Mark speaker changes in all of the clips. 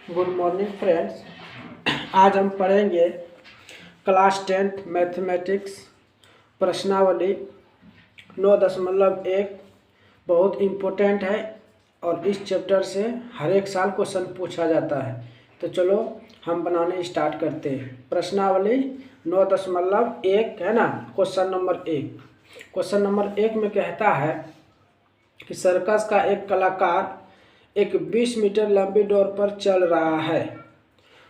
Speaker 1: Good morning friends. आज हम पढ़ेंगे क्लास 10 मैथमेटिक्स प्रश्नावली 9.1। बहुत इम्पोर्टेंट है और इस चैप्टर से हर एक साल क्वेश्चन पूछा जाता है। तो चलो हम बनाने स्टार्ट करते हैं। प्रश्नावली 9.1 है ना। Question number 1। क्वेश्चन नंबर 1 में कहता है कि सर्कस का एक कलाकार एक 20 मीटर लंबी डोर पर चल रहा है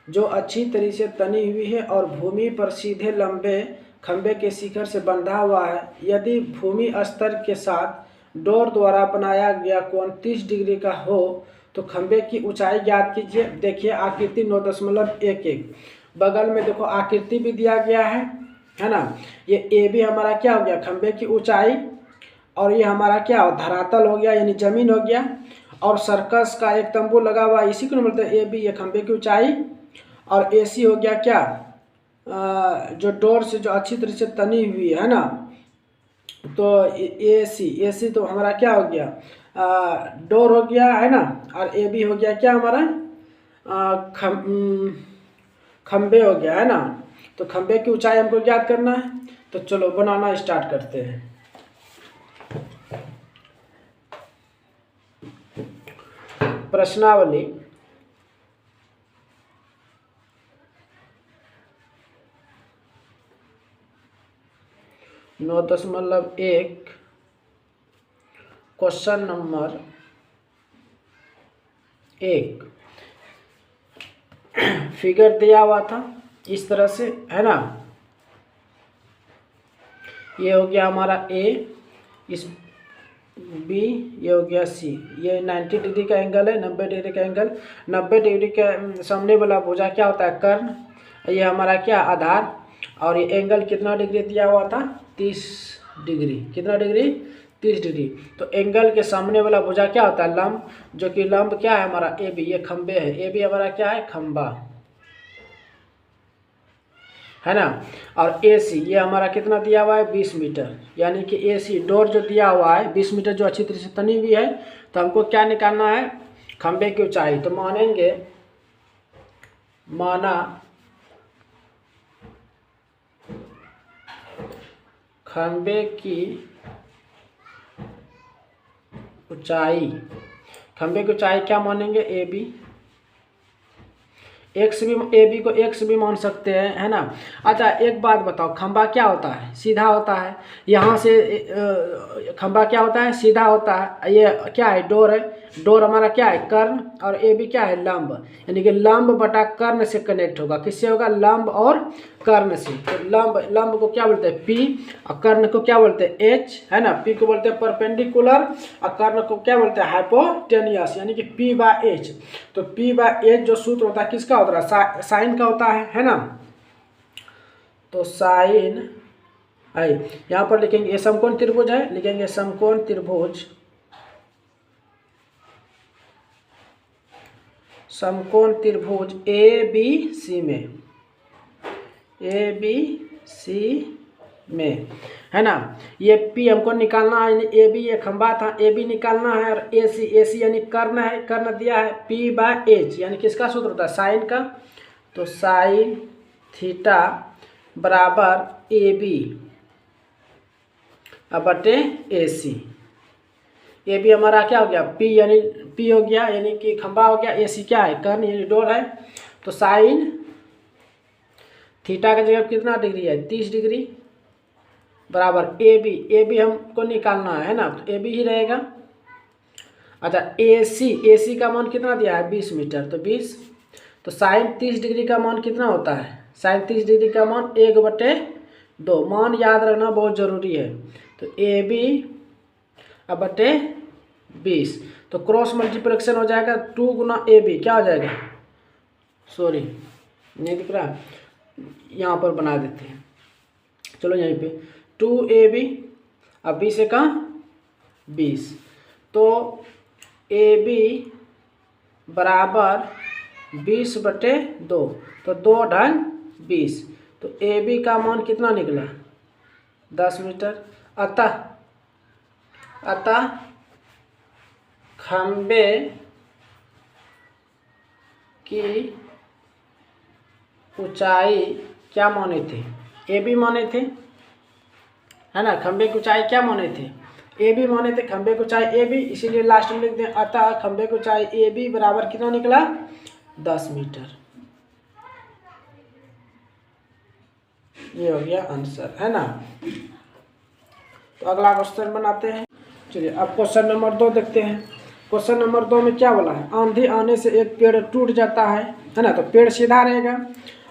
Speaker 1: जो अच्छी तरह से तनी हुई है और भूमि पर सीधे लंबे खंभे के शिखर से बंधा हुआ है। यदि भूमि स्तर के साथ डोर द्वारा बनाया गया कोण 30 डिग्री का हो तो खंभे की ऊंचाई ज्ञात कीजिए। देखिए आकृति 9.11। बगल में देखो आकृति भी दिया गया है ना। ये ए भी हमारा क्या हो गया, खंभे की ऊंचाई, और ये हमारा क्या हो, धरातल हो गया यानी जमीन हो गया। और सर्कस का एक तंबू लगा हुआ, इसी को बोलते हैं ए बी, ये खंभे की ऊंचाई। और ए सी हो गया क्या, जो डोर से जो अच्छी तरह से तनी हुई है ना। तो ए सी तो हमारा क्या हो गया, डोर हो गया है ना। और ए बी हो गया क्या हमारा, खंभे हो गया है ना। तो खंभे की ऊंचाई हमको ज्ञात करना है। तो चलो बनाना स्टार्ट करते हैं। प्रश्नावली 9.1 क्वेश्चन नंबर 1। फिगर दिया हुआ था इस तरह से है ना। ये हो गया हमारा ए, इस बी, ये हो गया सी। ये 90 डिग्री का एंगल है, 90 डिग्री का एंगल। 90 डिग्री के सामने वाला भुजा क्या होता है, कर्ण। ये हमारा क्या, आधार। और ये एंगल कितना डिग्री दिया हुआ था, 30 डिग्री। कितना डिग्री, 30 डिग्री। तो एंगल के सामने वाला भुजा क्या होता है, लंब, जो कि लंब क्या है हमारा ए बी। ये खंबे है, ए बी हमारा क्या है, खंबा है ना। और ए सी ये हमारा कितना दिया हुआ है, 20 मीटर। यानी कि ए सी डोर जो दिया हुआ है 20 मीटर, जो अच्छी तरह से तनी हुई है। तो हमको क्या निकालना है, खंबे की ऊंचाई। तो मानेंगे, माना खंबे की ऊंचाई, खंबे की ऊंचाई क्या मानेंगे, ए बी। एक्स भी, ए बी को एक्स भी मान सकते हैं है ना। अच्छा एक बात बताओ, खंबा क्या होता है, सीधा होता है। यहाँ से खंबा क्या होता है, सीधा होता है। ये क्या है, डोर है। डोर हमारा क्या है, कर्ण। और ए बी क्या है, लंब। यानी कि लंब बटा कर्ण से कनेक्ट होगा। किससे होगा, लंब और कर्ण से। तो लंब को क्या बोलते हैं, पी। और कर्ण को क्या बोलते हैं, एच है ना। पी को बोलते हैं परपेंडिकुलर और कर्ण को क्या बोलते हैं, हाइपोटेनियस, यानी कि पी बाय एच। तो पी बाय एच जो सूत्र होता है किसका होता है, साइन का होता है ना। तो साइन है, यहाँ पर लिखेंगे ये समकोण त्रिभुज है, लिखेंगे समकोण त्रिभुज, समकोण त्रिभुज ए बी सी में, ए बी सी में है ना। ये पी हमको निकालना है, ए बी ये खंबा था, ए बी निकालना है। और ए सी यानी कर्ण है, कर्ण दिया है पी बाय एच, यानी किसका सूत्र होता है, साइन का। तो साइन थीटा बराबर ए बी बटे ए सी। ए बी हमारा क्या हो गया, पी यानी पी हो गया, यानी कि खंबा हो गया। ए सी क्या है, कर्ण यानी डोर है। तो साइन थीटा की जगह कितना डिग्री है, 30 डिग्री बराबर ए बी हमको निकालना है ना। तो ए बी ही रहेगा। अच्छा ए सी का मान कितना दिया है, 20 मीटर। तो 20, तो साइन 30 डिग्री का मान कितना होता है, साइन 30 डिग्री का मान 1/2। मान याद रखना बहुत ज़रूरी है। तो ए बी बटे 20, तो क्रॉस मल्टीप्लिकेशन हो जाएगा, 2 गुना ए बी क्या हो जाएगा, सॉरी नहीं दिख रहा, यहाँ पर बना देते हैं। चलो यहीं पे 2 ए बी, अब 20 से कहाँ 20। तो ए बी बराबर 20/2, तो 2 ढंग 20। तो ए बी का मान कितना निकला, 10 मीटर। अतः खंबे की ऊंचाई क्या माने थे, ए बी माने थे, है ना। खंबे की ऊंचाई क्या माने थे, ए बी माने थे, खंबे की ऊंचाई ए बी, इसीलिए लास्ट में लिख दें अतः खंबे की ऊंचाई ए बी बराबर कितना निकला 10 मीटर। ये हो गया आंसर, है ना। तो अगला क्वेश्चन बनाते हैं। चलिए अब क्वेश्चन नंबर 2 देखते हैं। क्वेश्चन नंबर 2 में क्या बोला है, आंधी आने से एक पेड़ टूट जाता है ना। तो पेड़ सीधा रहेगा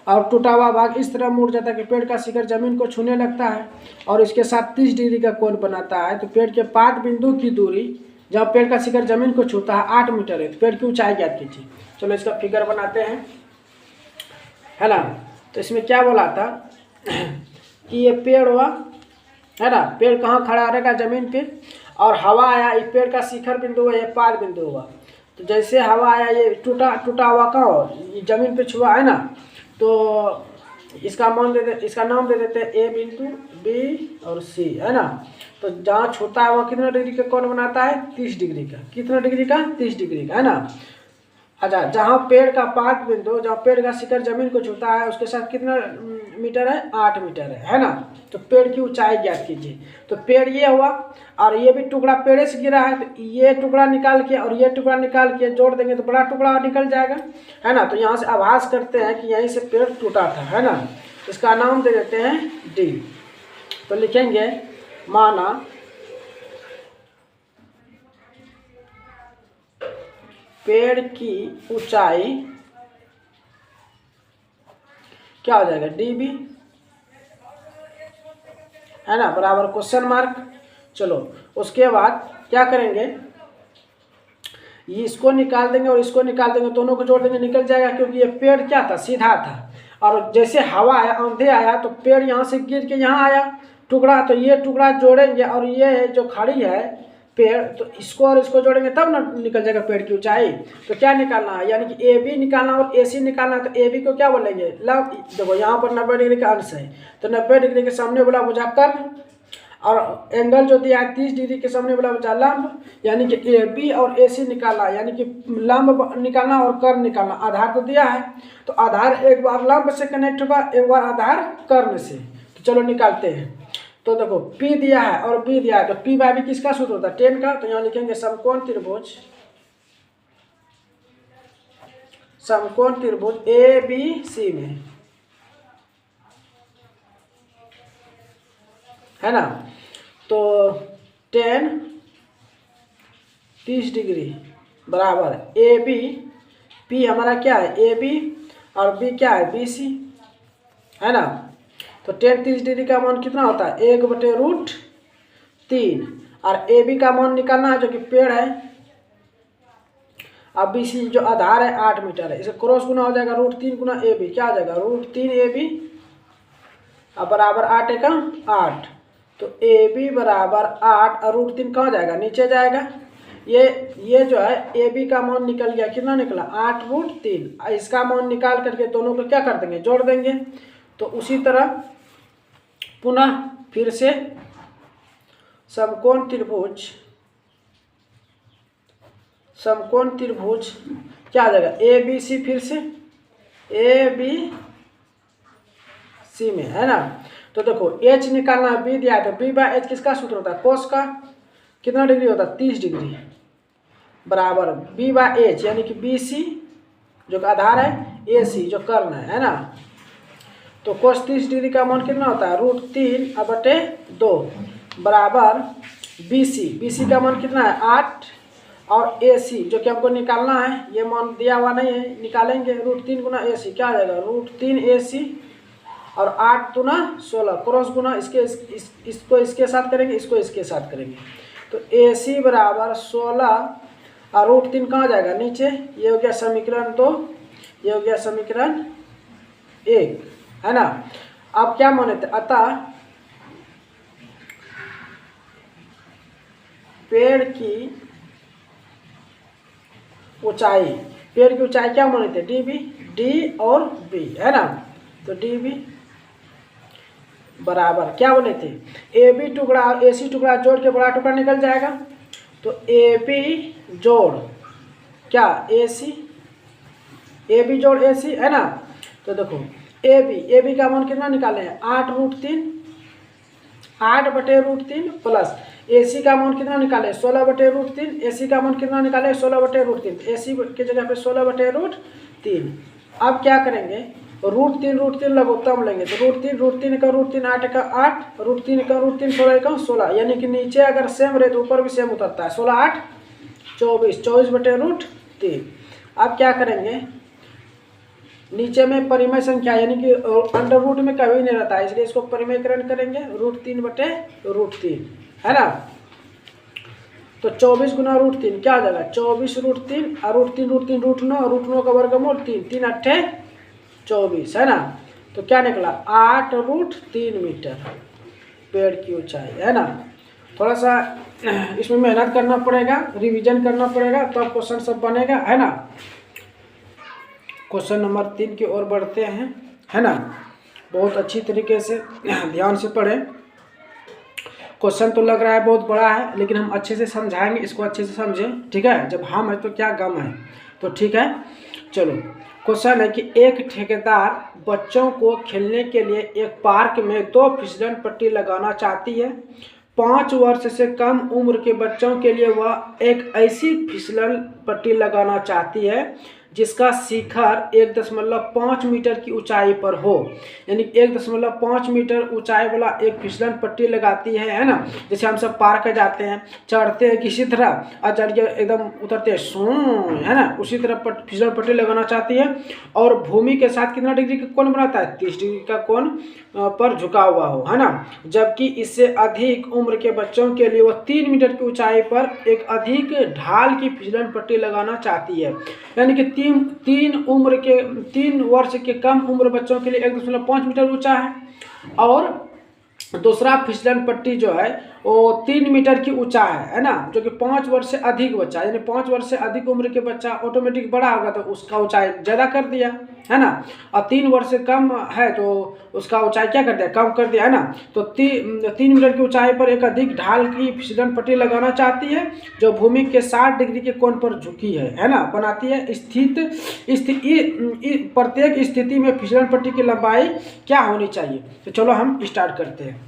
Speaker 1: और टूटा हुआ भाग इस तरह मुड़ जाता है कि पेड़ का शिखर जमीन को छूने लगता है और इसके साथ 30 डिग्री का कोण बनाता है। तो पेड़ के पाद बिंदु की दूरी जब पेड़ का शिखर जमीन को छूता है 8 मीटर है। तो पेड़ की ऊंचाई ज्ञात कीजिए। चलो इसका फिगर बनाते हैं, है ना। तो इसमें क्या बोला था कि ये पेड़ हुआ, है ना। पेड़ कहाँ खड़ा रहेगा, जमीन पे, और हवा आया, इस पेड़ का शिखर बिंदु है, ये पाद बिंदु हुआ। तो जैसे हवा आया ये टूटा हुआ कहाँ जमीन पे छुआ, है ना। तो इसका नाम दे देते हैं ए बिंदु, बी और सी, है ना। तो जहाँ छूता है वहाँ कितना डिग्री का कोण बनाता है 30 डिग्री का। कितना डिग्री का 30 डिग्री का, है ना। अच्छा, जहाँ पेड़ का पाद बिंदु, जहाँ पेड़ का शिखर जमीन को छूता है उसके साथ कितना मीटर है 8 मीटर है ना। तो पेड़ की ऊंचाई ज्ञात कीजिए। तो पेड़ ये हुआ और ये भी टुकड़ा पेड़ से गिरा है, तो ये टुकड़ा निकाल के और ये टुकड़ा निकाल के जोड़ देंगे तो बड़ा टुकड़ा निकल जाएगा, है ना। तो यहाँ से आभास करते हैं कि यहीं से पेड़ टूटा था, है ना। इसका नाम दे देते हैं डी। तो लिखेंगे माना पेड़ की ऊंचाई क्या हो जाएगा डी बी, है ना, बराबर क्वेश्चन मार्क। चलो उसके बाद क्या करेंगे, इसको निकाल देंगे और इसको निकाल देंगे, दोनों को जोड़ देंगे, निकल जाएगा। क्योंकि ये पेड़ क्या था, सीधा था, और जैसे हवा आया, आंधी आया, तो पेड़ यहाँ से गिर के यहाँ आया टुकड़ा, तो ये टुकड़ा जोड़ेंगे और ये जो खड़ी है पेड़, तो इसको और इसको जोड़ेंगे तब ना निकल जाएगा पेड़ की ऊंचाई। तो क्या निकालना है, यानी कि ए बी निकालना और ए सी निकालना है। तो ए बी को क्या बोलेंगे, लंब। देखो यहाँ पर 90 डिग्री का अंश है, तो 90 डिग्री के सामने वाला भुजा कर्ण, और एंगल जो दिया है 30 डिग्री के सामने वाला भुजा लंब। यानी कि ए बी और ए सी निकालना, यानी कि लंब निकालना और कर्ण निकालना। आधार तो दिया है, तो आधार एक बार लंब से कनेक्ट होगा, एक बार आधार कर्ण से। तो चलो निकालते हैं। तो देखो P दिया है और B दिया है, तो P बाई B किसका सूत्र होता है 10 का। तो यहाँ लिखेंगे समकोण त्रिभुज ए बी सी में, है ना। तो 10 30 डिग्री बराबर ए बी, P हमारा क्या है ए बी और B क्या है बी सी, है ना। तो 10 30 डिग्री का मान कितना होता है 1/√3, और ए बी का मान निकालना है जो कि पेड़ है। अब बी सी जो आधार है 8 मीटर है, इसे क्रॉस गुना हो जाएगा √3 गुना ए बी, क्या आ जाएगा √3 ए बी अब बराबर 8 का 8। तो ए बी बराबर 8 और √3 कहाँ जाएगा, नीचे जाएगा। ये जो है ए बी का मान निकल गया, कितना निकला 8√3। इसका मान निकाल करके दोनों को क्या कर देंगे, जोड़ देंगे। तो उसी तरह पुनः फिर से समकोण त्रिभुज क्या आ जाएगा ए बी सी, फिर से ए बी सी में, है ना। तो देखो H निकालना है, B दिया है, तो B/H किसका सूत्र होता है कोस का, कितना डिग्री होता है 30 डिग्री बराबर B/H, यानी कि BC जो आधार है, AC जो कर्ण है ना। तो कोस 30 डिग्री का मान कितना होता है √3/2 बराबर BC का मान कितना है 8, और AC जो कि हमको निकालना है, ये मान दिया हुआ नहीं है, निकालेंगे। √3 गुना AC क्या आ जाएगा √3 AC, और 8 गुना 16 क्रॉस गुना इसको इसके साथ करेंगे, इसको इसके साथ करेंगे। तो AC बराबर 16 और √3 कहाँ जाएगा नीचे। ये हो गया समीकरण 2, ये हो गया समीकरण 1, है ना। अब क्या माने थे, अतः पेड़ की ऊंचाई क्या माने थे डी और बी, है ना। तो डी बी बराबर क्या बोले थे ए बी टुकड़ा और ए सी टुकड़ा जोड़ के बड़ा टुकड़ा निकल जाएगा। तो ए बी जोड़ क्या ए सी ए बी जोड़ ए सी, है ना। तो देखो ए बी का मान कितना निकाले हैं 8√3, 8/√3 प्लस ए सी का मान कितना निकाले 16/√3, ए सी का मान कितना निकाले 16/√3, ए सी की जगह पे 16/√3। अब क्या करेंगे √3 लघुत्तम लेंगे, तो √3 का √3 8 का 8, √3 का √3 16 का 16, यानी कि नीचे अगर सेम रहे तो ऊपर भी सेम उतरता है। 16 8 24, 24/√3। अब क्या करेंगे नीचे में परिमेय संख्या यानी कि अंडर रूट में कभी नहीं रहता है, इसलिए इसको परिमेयकरण करेंगे √3/√3, है ना। तो 24 गुना √3 क्या आ जाएगा 24√3 और √3 √9 और √9 का वर्गमूल 3, 3 8 24, है ना। तो क्या निकला 8√3 मीटर पेड़ की ऊंचाई, है ना। थोड़ा सा इसमें मेहनत करना पड़ेगा, रिवीजन करना पड़ेगा, तब क्वेश्चन सब बनेगा, है ना। क्वेश्चन नंबर 3 की ओर बढ़ते हैं, है ना। बहुत अच्छी तरीके से ध्यान से पढ़ें। क्वेश्चन तो लग रहा है बहुत बड़ा है, लेकिन हम अच्छे से समझाएंगे, इसको अच्छे से समझें, ठीक है। जब हम है तो क्या गम है, तो ठीक है। चलो क्वेश्चन है कि एक ठेकेदार बच्चों को खेलने के लिए एक पार्क में 2 फिसलन पट्टी लगाना चाहती है। 5 वर्ष से कम उम्र के बच्चों के लिए वह एक ऐसी फिसलन पट्टी लगाना चाहती है जिसका शिखर 1.5 मीटर की ऊंचाई पर हो, यानी 1.5 मीटर ऊंचाई वाला एक फिसलन पट्टी लगाती है ना। जैसे हम सब पार्क में जाते हैं, चढ़ते हैं किसी तरह और चढ़ के एकदम उतरते हैं सो, है ना। उसी तरह फिसलन पट्टी लगाना चाहती है और भूमि के साथ कितना डिग्री का कोण बनाता है 30 डिग्री का कोण पर झुका हुआ हो, है ना। जबकि इससे अधिक उम्र के बच्चों के लिए वह 3 मीटर की ऊंचाई पर एक अधिक ढाल की फिसलन पट्टी लगाना चाहती है, यानी कि 3 वर्ष के कम उम्र बच्चों के लिए 1.5 मीटर ऊंचा है और दूसरा फिसलन पट्टी जो है वो 3 मीटर की ऊंचा है ना। जो कि 5 वर्ष से अधिक बच्चा, यानी 5 वर्ष से अधिक उम्र के बच्चा ऑटोमेटिक बड़ा होगा तो उसका ऊंचाई ज़्यादा कर दिया, है ना। और 3 वर्ष से कम है तो उसका ऊंचाई क्या कर दिया कम कर दिया, है ना। तो 3 मीटर की ऊंचाई पर एक अधिक ढाल की फिसलन पट्टी लगाना चाहती है जो भूमि के 60 डिग्री के कोण पर झुकी है ना, बनाती है। प्रत्येक स्थिति में फिसलन पट्टी की लंबाई क्या होनी चाहिए। तो चलो हम स्टार्ट करते हैं।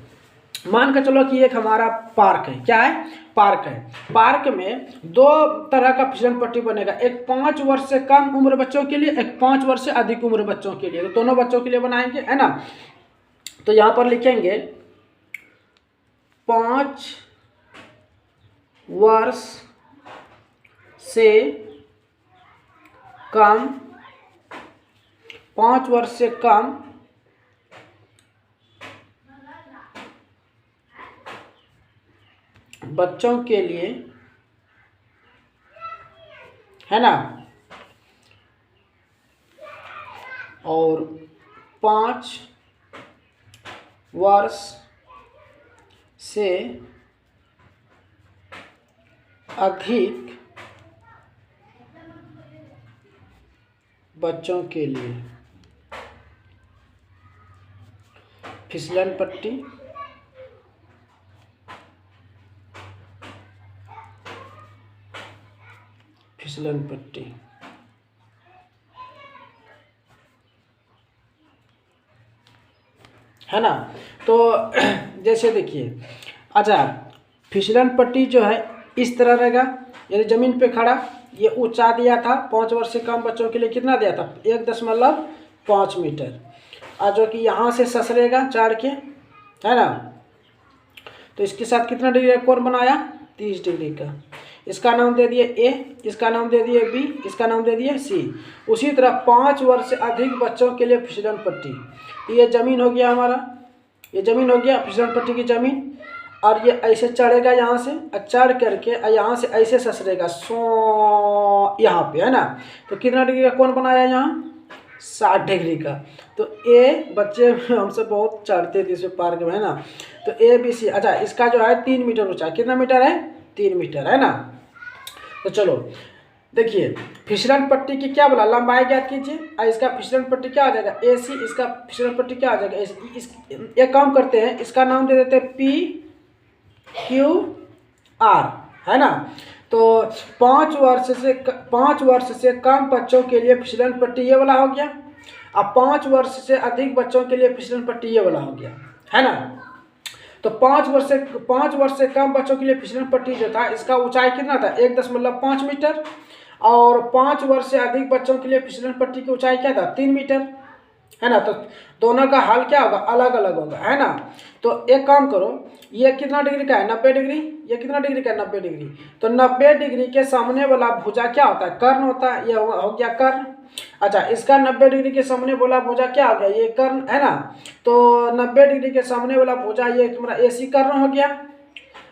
Speaker 1: मान के चलो कि एक हमारा पार्क है, क्या है पार्क है। पार्क में 2 तरह का फिसलन पट्टी बनेगा, एक 5 वर्ष से कम उम्र बच्चों के लिए, एक 5 वर्ष से अधिक उम्र बच्चों के लिए। तो दोनों बच्चों के लिए बनाएंगे, है ना। तो यहाँ पर लिखेंगे 5 वर्ष से कम, 5 वर्ष से कम बच्चों के लिए, है ना। और 5 वर्ष से अधिक बच्चों के लिए फिसलन पट्टी है ना। तो जैसे देखिए, अच्छा फिसलन पट्टी जो है इस तरह रहेगा, यानी ज़मीन पे खड़ा, ये ऊंचा दिया था 5 वर्ष से कम बच्चों के लिए कितना दिया था 1.5 मीटर, और जो कि यहाँ से ससरेगा चढ़ के, है ना। तो इसके साथ कितना डिग्री का कोण बनाया 30 डिग्री का। इसका नाम दे दिए ए, इसका नाम दे दिए बी, इसका नाम दे दिए सी। उसी तरह 5 वर्ष से अधिक बच्चों के लिए फिसलन पट्टी, ये ज़मीन हो गया हमारा, ये ज़मीन हो गया फिसलन पट्टी की ज़मीन। और ये ऐसे चढ़ेगा यहाँ से, चढ़ करके यहाँ से ऐसे ससरेगा सो यहाँ पे, है ना। तो कितना डिग्री का कोण बनाया यहाँ 60 डिग्री का। तो ए बच्चे हमसे बहुत चढ़ते थे इस पार्क में, है ना। तो ए बी सी, अच्छा इसका जो है 3 मीटर ऊंचा, कितना मीटर है 3 मीटर, है ना। तो चलो देखिए फिसलन पट्टी की क्या बोला लंबाई ज्ञात कीजिए, और इसका फिसलन पट्टी क्या आ जाएगा ए सी, इसका फिसलन पट्टी क्या आ जाएगा एक काम करते हैं, इसका नाम दे देते हैं पी क्यू आर, है ना। तो 5 वर्ष से कम बच्चों के लिए फिसलन पट्टी ये वाला हो गया। अब 5 वर्ष से अधिक बच्चों के लिए फिसलन पट्टी ये वाला हो गया, है ना। तो 5 वर्ष से कम बच्चों के लिए फिसलन पट्टी जो था इसका ऊंचाई कितना था 1.5 मीटर, और 5 वर्ष से अधिक बच्चों के लिए फिसलन पट्टी की ऊंचाई क्या था 3 मीटर, है ना। तो दोनों का हल क्या होगा, अलग अलग होगा, है ना। तो एक काम करो, ये कितना डिग्री का है 90 डिग्री, ये कितना डिग्री का है 90 डिग्री। तो 90 डिग्री के सामने वाला भुजा क्या होता है, कर्ण होता है, ये हो गया कर्ण। अच्छा, इसका 90 डिग्री के सामने वाला भुजा क्या हो गया, ये कर्ण, है ना। तो 90 डिग्री के सामने वाला भुजा ये तुम्हारा AC कर्ण हो गया,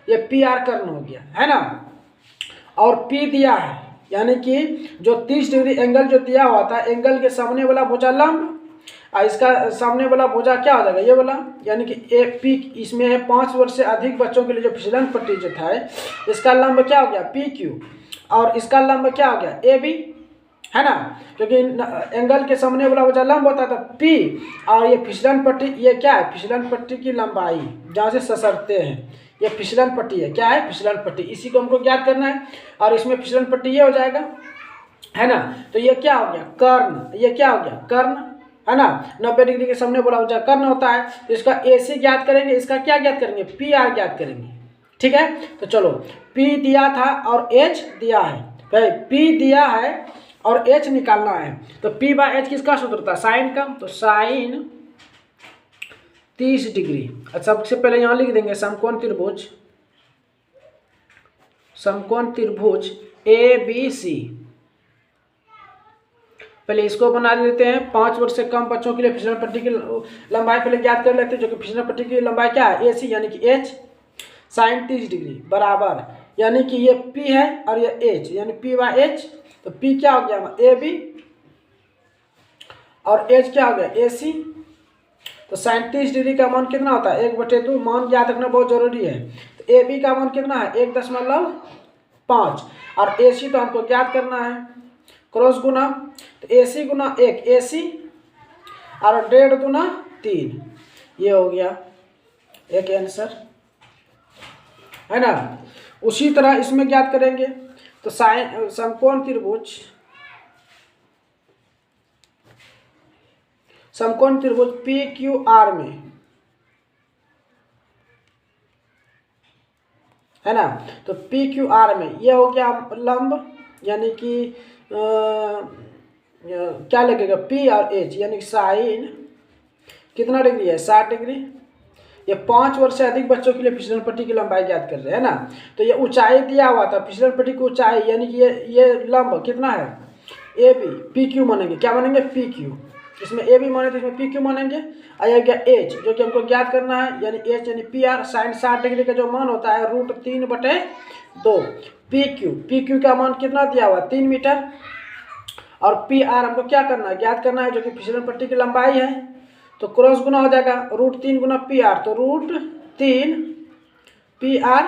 Speaker 1: ये PR कर्ण हो गया, है ना। और P दिया है, यानी कि जो 30 डिग्री एंगल जो दिया हुआ था, एंगल के सामने वाला भुजा लंब, और इसका सामने वाला भुजा क्या हो जाएगा, ये वाला, यानी कि AP इसमें है 5 वर्ष से अधिक बच्चों के लिए जो फिसलन पट्टी जो था इसका लंब क्या हो गया PQ, और इसका लंब क्या हो गया AB, है ना। क्योंकि एंगल के सामने वाला भुजा लंब होता है तो P, और ये फिसलन पट्टी ये क्या है, फिसलन पट्टी की लंबाई जहाँ से ससरते हैं, ये फिसलन पट्टी है, क्या है, फिसलन पट्टी, इसी को हमको ज्ञात करना है। और इसमें फिसलन पट्टी ये हो जाएगा, है ना। तो ये क्या हो गया कर्ण, ये क्या हो गया कर्ण, है ना। 90 डिग्री के सामने बोला भुजा कर्ण होता है, तो इसका AC ज्ञात करेंगे, इसका क्या ज्ञात करेंगे, PR ज्ञात करेंगे, ठीक है। तो चलो P दिया था और H दिया है, भाई P दिया है और H निकालना है। तो P/H किसका सूत्र था, साइन का, तो साइन 30 डिग्री। अच्छा, सबसे पहले यहाँ लिख देंगे समकोण त्रिभुज ABC। पहले इसको बना लेते हैं। 5 वर्ष से कम बच्चों के लिए फिसलन पट्टी की लंबाई पहले ज्ञात कर लेते हैं, जो कि फिसलन पट्टी की लंबाई क्या है AC, यानी कि H साइन 30 डिग्री बराबर, यानी कि ये P है और ये H, यानी P/H। तो P क्या हो गया AB और H क्या हो गया AC। तो साइन 30 डिग्री का मान कितना होता है 1/2, मान याद रखना बहुत जरूरी है। तो AB का मान कितना है 1.5, और AC तो हमको ज्ञात करना है, क्रॉस गुना, तो AC गुना 1 AC, और 1.5 गुना 3, ये हो गया एक आंसर, है ना। उसी तरह इसमें ज्ञात करेंगे। तो साइन समकोण त्रिभुज PQR में, है ना। तो PQR में ये हो गया लंब, यानी कि क्या लगेगा P और H, यानी कि साइन कितना डिग्री है 60 डिग्री। ये 5 वर्ष से अधिक बच्चों के लिए फिसलन पट्टी की लंबाई ज्ञात कर रहे हैं ना। तो ये ऊंचाई दिया हुआ था, फिसलन पट्टी की ऊंचाई, यानी कि ये लंब कितना है AB, PQ मानेंगे, क्या मानेंगे PQ, इसमें AB माने तो इसमें PQ मानेंगे। और यह गया H, जो कि हमको ज्ञात करना है, यानी H यानी PR साइन 60 डिग्री का जो मान होता है √3/2। PQ का मान कितना दिया हुआ 3 मीटर, और PR हमको क्या करना है ज्ञात करना है, जो कि फिसलन पट्टी की लंबाई है। तो क्रॉस गुना हो जाएगा √3 गुना PR, तो √3 PR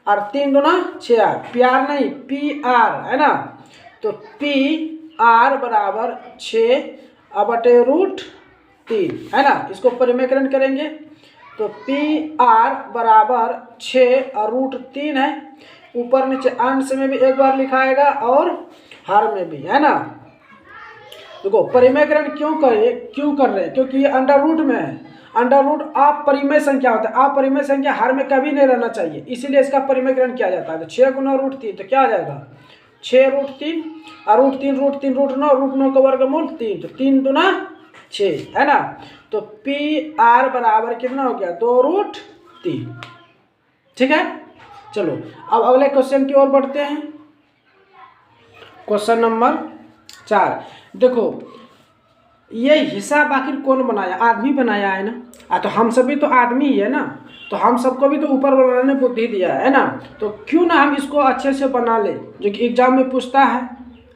Speaker 1: और 3 गुना 6R, PR नहीं PR, है ना। तो PR बराबर 6/√3, है ना। इसको परिमेयकरण करेंगे तो PR बराबर 6 और √3 है, ऊपर नीचे अंश में भी एक बार लिखाएगा और हर में भी, है ना। देखो परिमेयकरण क्यों कर रहे हैं, क्योंकि ये अंडर रूट में है। अंडर रूट अपरिमेय संख्या होता है, अपरिमेय संख्या हर में कभी नहीं रहना चाहिए, इसीलिए इसका परिमेयकरण किया जाता है। तो 6 गुना √3, तो क्या आ जाएगा 6√3, और √3 का वर्गमूल 3, तो 3 दूना 6, है ना। तो PR बराबर कितना हो गया 2√3, ठीक है। चलो अब अगले क्वेश्चन की ओर बढ़ते हैं। Question number 4। देखो ये हिसाब आखिर कौन बनाया, आदमी बनाया है ना। तो हम सभी तो आदमी ही है ना, तो हम सबको भी तो ऊपर बनाने बुद्धि दिया है ना। तो क्यों ना हम इसको अच्छे से बना ले, जो कि एग्जाम में पूछता है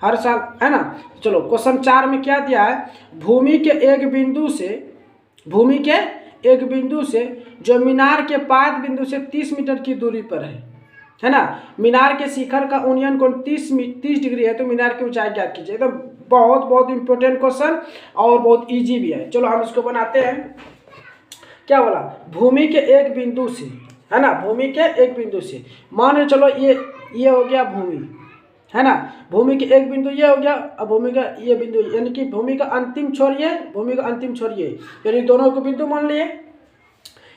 Speaker 1: हर साल, है ना। चलो क्वेश्चन 4 में क्या दिया है, भूमि के एक बिंदु से जो मीनार के पाद बिंदु से 30 मीटर की दूरी पर है ना। मीनार के शिखर का उन्नयन कोण 30 डिग्री है, तो मीनार की ऊंचाई ज्ञात कीजिए। तो बहुत इंपॉर्टेंट क्वेश्चन और बहुत इजी भी है। चलो हम इसको बनाते हैं। क्या बोला, भूमि के एक बिंदु से, है ना, भूमि के एक बिंदु से मान लो, चलो ये ये हो गया भूमि, है ना। भूमि के एक बिंदु ये हो गया, अब भूमि का ये बिंदु, यानी कि भूमि का अंतिम छोर ये, भूमि का अंतिम छोर ये, यानी दोनों को बिंदु मान लिए।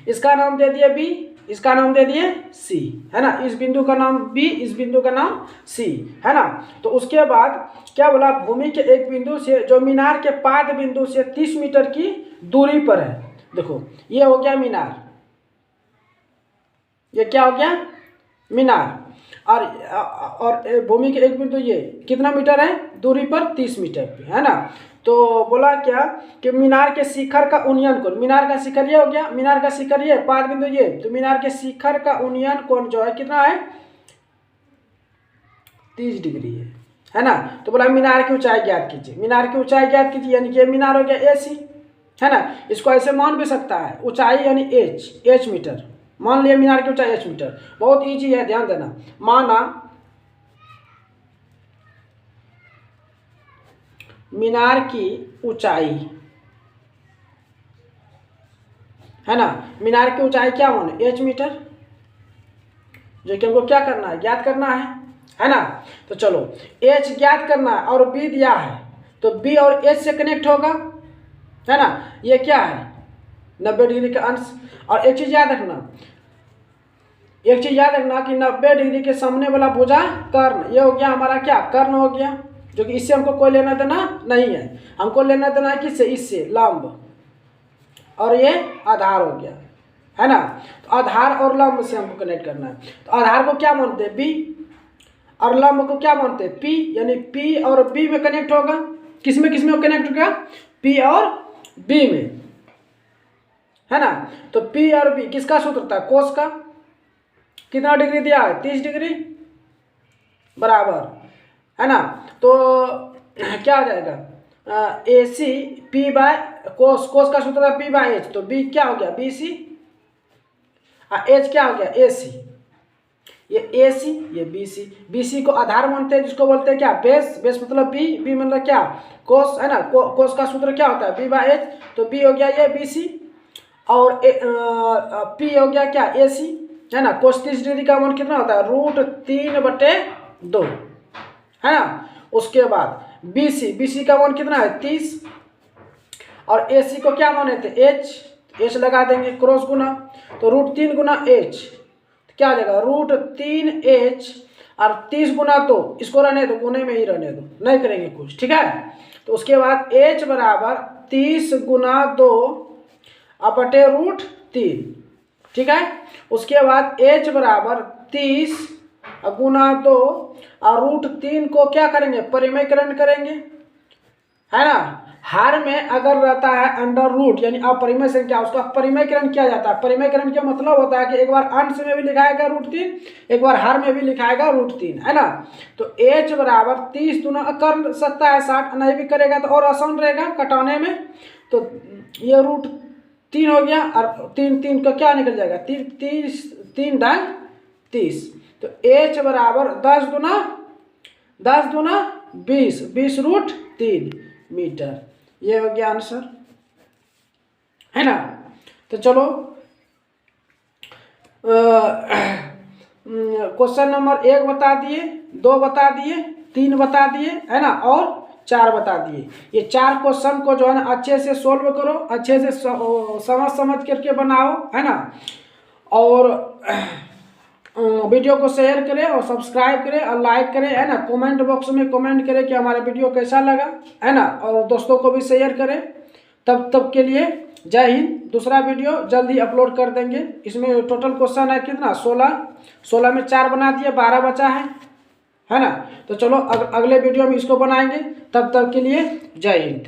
Speaker 1: इसका नाम दे दिए बी, इसका नाम दे दिए सी, है ना। इस बिंदु का नाम बी, इस बिंदु का नाम सी, है ना। तो उसके बाद क्या बोला, भूमि के एक बिंदु से जो मीनार के पाद बिंदु से 30 मीटर की दूरी पर है। देखो ये हो गया मीनार, ये क्या हो गया, मीनार। और भूमि के एक बिंदु ये कितना मीटर है दूरी पर, 30 मीटर पे, है ना। तो बोला क्या कि मीनार के शिखर का उन्नयन कोण, मीनार का शिखर ये हो गया, मीनार का शिखर ये, पाद बिंदु ये, तो मीनार के शिखर का उन्नयन कोण जो है कितना है, 30 डिग्री है ना। तो बोला मीनार की ऊंचाई ज्ञात कीजिए, मीनार की ऊंचाई ज्ञात कीजिए, यानी कि मीनार हो गया AC, है ना। इसको ऐसे मान भी सकता है, ऊंचाई यानी h मीटर, मान लिया मीनार की ऊंचाई h मीटर। बहुत इजी है, ध्यान देना। माना मीनार की ऊंचाई, है ना, मीनार की ऊंचाई क्या माने, h मीटर, जो कि हमको क्या करना है, ज्ञात करना है ना। तो चलो h ज्ञात करना है और b दिया है, तो b और h से कनेक्ट होगा, है ना। ये क्या है 90 डिग्री का अंश। और एक चीज याद रखना, एक चीज याद रखना कि 90 डिग्री के सामने वाला भुजा कर्ण, ये हो गया हमारा क्या, कर्ण हो गया, जो कि इससे हमको कोई लेना देना नहीं है। हमको लेना देना है किससे, इससे, लंब, और ये आधार हो गया, है ना। तो आधार और लंब से हमको कनेक्ट करना है। तो आधार को क्या मानते हैं, बी, और लंब को क्या मानते हैं, पी, यानी पी और बी में कनेक्ट होगा। किस में कनेक्ट होगा, पी और बी में, है ना। तो पी और बी किसका सूत्र था, कोस का, कितना डिग्री दिया है, 30 डिग्री बराबर, है ना। तो क्या आ जाएगा, AC P बाय कोस, कोस का सूत्र था P बाय H, तो B क्या हो गया, BC, H क्या हो गया, AC, ये AC, ये BC। BC को आधार मानते हैं, जिसको बोलते हैं क्या, बेस, बेस मतलब B मतलब क्या, कोस, है ना। कोस का सूत्र क्या होता है, B बाय H, तो B हो गया ये BC, और P हो गया क्या, AC, है ना। कोस 30 डिग्री का मान कितना होता है, √3/2, है ना। उसके बाद BC का मान कितना है, 30, और AC को क्या माने थे, H लगा देंगे, क्रॉस गुना, तो √3 गुना H, तो क्या आ जाएगा, √3H, और 30 गुना 2, इसको रहने दो, गुने में ही रहने दो, नहीं करेंगे कुछ, ठीक है। तो उसके बाद H बराबर 30 गुना 2 बटे √3, ठीक है। उसके बाद H बराबर 30 गुना 2 और √3 को क्या करेंगे, परिमेयकरण करेंगे, है ना। हर में अगर रहता है अंडर रूट यानी अपरिमेय संख्या, उसका परिमेयकरण किया जाता है। परिमेयकरण का मतलब होता है कि एक बार अंश में भी लिखाएगा √3, एक बार हर में भी लिखाएगा √3, है ना। तो H बराबर 30 दूना कर सकता है 60, नहीं भी करेगा तो और आसान रहेगा कटाने में। तो ये √3 हो गया, और 3 का क्या निकल जाएगा, 3 डाल 30, तो H बराबर 10 दूना 20 √3 मीटर, ये हो गया आंसर, है ना। तो चलो क्वेश्चन नंबर 1 बता दिए, 2 बता दिए, 3 बता दिए, है ना, और 4 बता दिए। ये 4 क्वेश्चन को जो है ना अच्छे से सोल्व करो, अच्छे से समझ करके बनाओ, है ना। और वीडियो को शेयर करें और सब्सक्राइब करें और लाइक करें, है ना। कमेंट बॉक्स में कमेंट करें कि हमारा वीडियो कैसा लगा, है ना, और दोस्तों को भी शेयर करें। तब के लिए जय हिंद। दूसरा वीडियो जल्दी अपलोड कर देंगे। इसमें टोटल क्वेश्चन है कितना, 16 में 4 बना दिए, 12 बचा है ना। तो चलो अगले वीडियो में इसको बनाएंगे। तब के लिए जय हिंद।